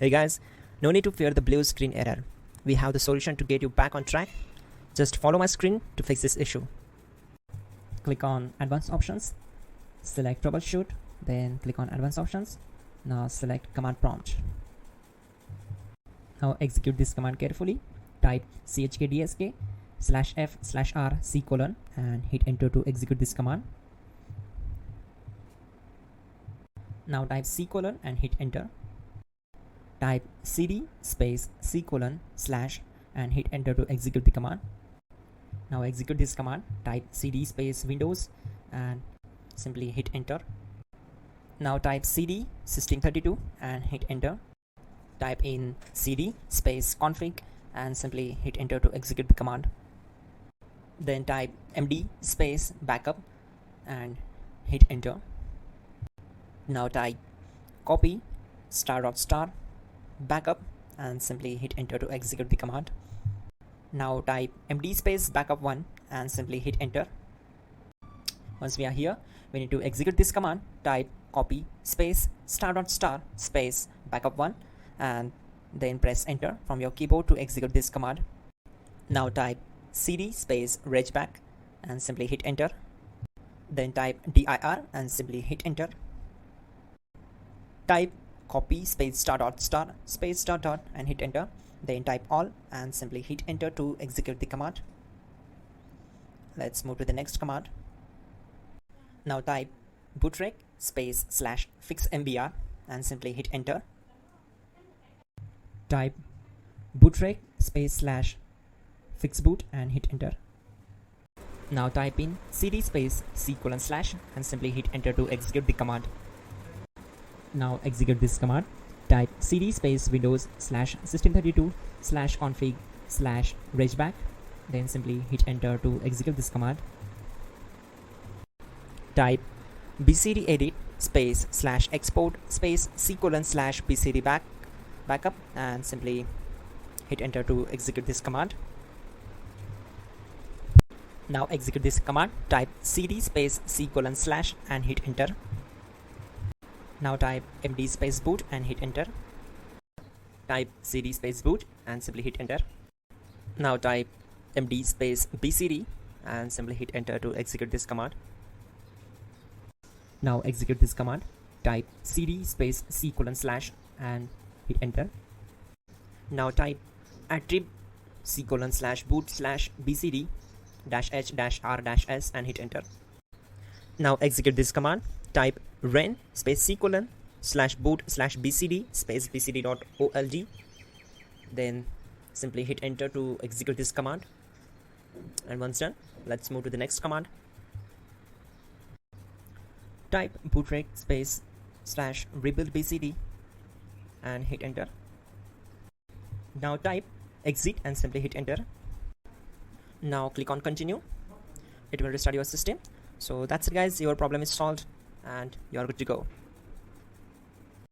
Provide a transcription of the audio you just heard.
Hey guys, no need to fear the blue screen error. We have the solution to get you back on track. Just follow my screen to fix this issue. Click on Advanced Options, select Troubleshoot, then click on Advanced Options. Now select Command Prompt. Now execute this command carefully. Type chkdsk/f/r:/c: and hit enter to execute this command. Now type c: and hit enter. Type cd space c: / and hit enter to execute the command. Now execute this command. Type cd space Windows and simply hit enter. Now type cd system32 and hit enter. Type in cd space config and simply hit enter to execute the command. Then type md space backup and hit enter. Now type copy *** backup and simply hit enter to execute the command. Now type md space backup1 and simply hit enter. Once we are here, we need to execute this command. Type copy space *** space backup1 and then press enter from your keyboard to execute this command. Now type cd space regback and simply hit enter. Then type dir and simply hit enter. Type copy space *** space ... and hit enter. Then type all and simply hit enter to execute the command. Let's move to the next command. Now type bootrec space /fixmbr and simply hit enter. Type bootrec space /fixboot and hit enter. Now type in cd space c: / and simply hit enter to execute the command. Now execute this command. Type cd space Windows /system32 /config /regback, then simply hit enter to execute this command. Type bcd edit space /export space c: /bcd backup and simply hit enter to execute this command. Now execute this command. Type cd space c: / and hit enter. Now type md space boot and hit enter. Type cd space boot and simply hit enter. Now type md space bcd and simply hit enter to execute this command. Now execute this command. Type cd space c: / and hit enter. Now type attrib c: /boot /bcd -h -r -s and hit enter. Now execute this command. Type ren space c: /boot /bcd space bcd.old, then simply hit enter to execute this command. And once done, let's move to the next command. Type bootrec space /rebuild bcd and hit enter. Now type exit and simply hit enter. Now click on continue. It will restart your system. So that's it guys, your problem is solved and you are good to go.